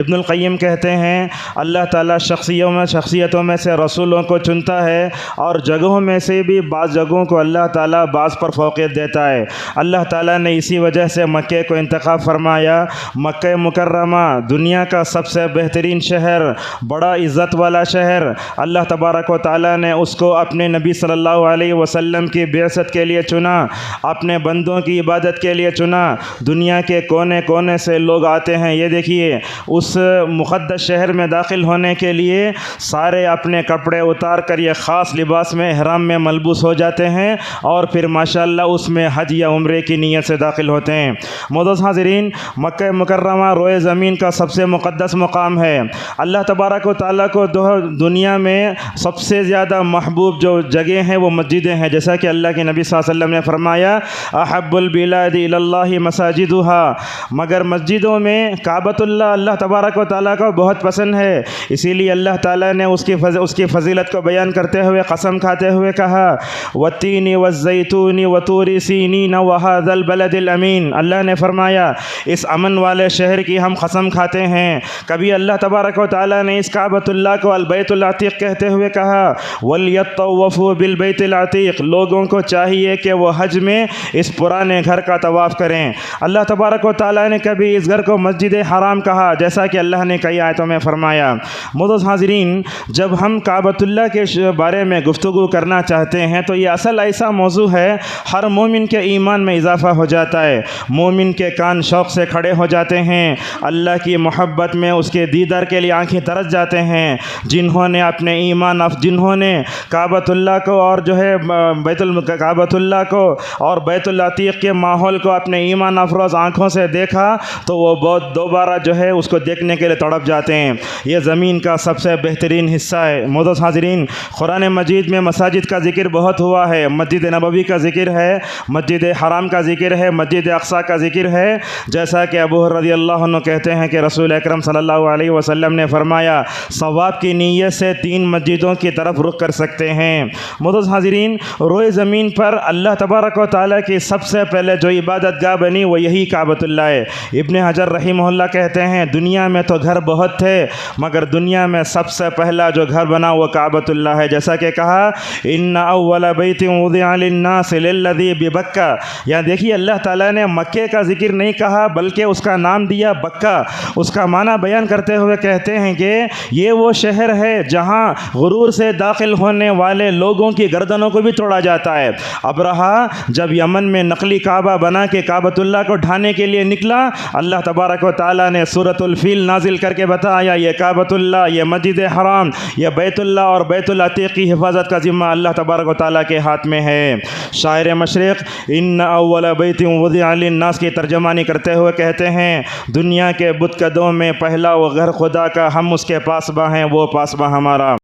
ابن القیم کہتے ہیں اللہ تعالیٰ شخصیتوں میں سے رسولوں کو چنتا ہے، اور جگہوں میں سے بھی بعض جگہوں کو اللہ تعالیٰ بعض پر فوقیت دیتا ہے۔ اللہ تعالیٰ نے اسی وجہ سے مکے کو انتخاب فرمایا۔ مکہ مکرمہ دنیا کا سب سے بہترین شہر، بڑا عزت والا شہر، اللہ تبارک و تعالیٰ نے اس کو اپنے نبی صلی اللہ علیہ وسلم کی بعثت کے لیے چنا، اپنے بندوں کی عبادت کے لیے چنا۔ دنیا کے کونے کونے سے لوگ آتے ہیں۔ یہ دیکھیے، اس مقدس شہر میں داخل ہونے کے لیے سارے اپنے کپڑے اتار کر یہ خاص لباس میں احرام میں ملبوس ہو جاتے ہیں، اور پھر ماشاءاللہ اس میں حج یا عمرے کی نیت سے داخل ہوتے ہیں۔ معزز حاضرین، مکہ مکرمہ روئے زمین کا سب سے مقدس مقام ہے۔ اللہ تبارک و تعالیٰ کو دنیا میں سب سے زیادہ محبوب جو جگہ ہیں وہ مسجدیں ہیں، جیسا کہ اللہ کے نبی صلی اللہ علیہ وسلم نے فرمایا احب البلاد الی اللہ مساجدها، مگر مسجدوں میں کعبۃ اللہ اللہ تبارک و تعالیٰ کو بہت پسند ہے، اسی لیے اللہ تعالیٰ نے اس کی فضیلت کو بیان کرتے ہوئے قسم کھاتے ہوئے کہا والتین والزیتون وطور سینین وہذا البلد الامین، اللہ نے فرمایا اس امن والے شہر کی ہم قسم کھاتے ہیں۔ کبھی اللہ تبارک و تعالیٰ نے اس کعبۃ اللہ کو البیت العتیق کہتے ہوئے کہا ولیطوفوا بالبیت العتیق، لوگوں کو چاہیے کہ وہ حج میں اس پرانے گھر کا طواف کریں۔ اللہ تبارک و تعالیٰ نے کبھی اس گھر کو مسجد حرام کہا، جیسا کہ اللہ نے کئی آیتوں میں فرمایا۔ معزز حاضرین، جب ہم کعبۃ اللہ کے بارے میں گفتگو کرنا چاہتے ہیں تو یہ اصل ایسا موضوع ہے، ہر مومن کے ایمان میں اضافہ ہو جاتا ہے، مومن کے کان شوق سے کھڑے ہو جاتے ہیں، اللہ کی محبت میں اس کے دیدار کے لیے آنکھیں ترس جاتے ہیں۔ جنہوں نے اپنے جنہوں نے کعبۃ اللہ کو اور کعبۃ اللہ کو اور بیت العتیق کے ماحول کو اپنے ایمان افروز آنکھوں سے دیکھا تو وہ بہت دوبارہ اس کو دیکھنے کے لیے تڑپ جاتے ہیں۔ یہ زمین کا سب سے بہترین حصہ ہے۔ معزز حاضرین، قرآن مجید میں مساجد کا ذکر بہت ہوا ہے، مسجد نبوی کا ذکر ہے، مسجد حرام کا ذکر ہے، مسجد اقصیٰ کا ذکر ہے، جیسا کہ ابو ہریرہ رضی اللہ عنہ کہتے ہیں کہ رسول اکرم صلی اللہ علیہ وسلم نے فرمایا ثواب کی نیت سے 3 مسجدوں کی طرف رخ کر سکتے ہیں۔ معزز حاضرین، روئے زمین پر اللہ تبارک و تعالیٰ کی سب سے پہلے جو عبادت گاہ بنی وہ یہی کعبۃ اللہ ہے۔ ابن حجر رحمہ اللہ کہتے ہیں دنیا میں تو گھر بہت تھے، مگر دنیا میں سب سے پہلا جو گھر بنا وہ کعبۃ اللہ ہے، جیسا کہ کہا ان اول بیت وضع للناس للذی ببکہ، یہاں دیکھیے اللہ تعالیٰ نے مکے کا ذکر نہیں کہا بلکہ اس کا نام دیا بکہ۔ اس کا معنی بیان کرتے ہوئے کہتے ہیں کہ یہ وہ شہر ہے جہاں غرور سے داخل ہونے والے لوگوں کی گردنوں کو بھی توڑا جاتا ہے۔ ابرہہ جب یمن میں نقلی کعبہ بنا کے کعبۃ اللہ کو ڈھانے کے لیے نکلا، اللہ تبارک و تعالیٰ نے سورۃ الفیل نازل کر کے بتایا یہ کعبۃ اللہ، یہ مسجد حرام، یہ بیت اللہ اور بیت العتیق کی حفاظت کا ذمہ اللہ تبارک و تعالیٰ کے ہاتھ میں ہے۔ شاعر مشرق ان اول بیت وضع للناس کی ترجمانی کرتے ہوئے کہتے ہیں دنیا کے بت قدوں میں پہلا وہ گھر خدا کا، ہم اس کے پاسباں ہیں، وہ پاسباں ہمارا۔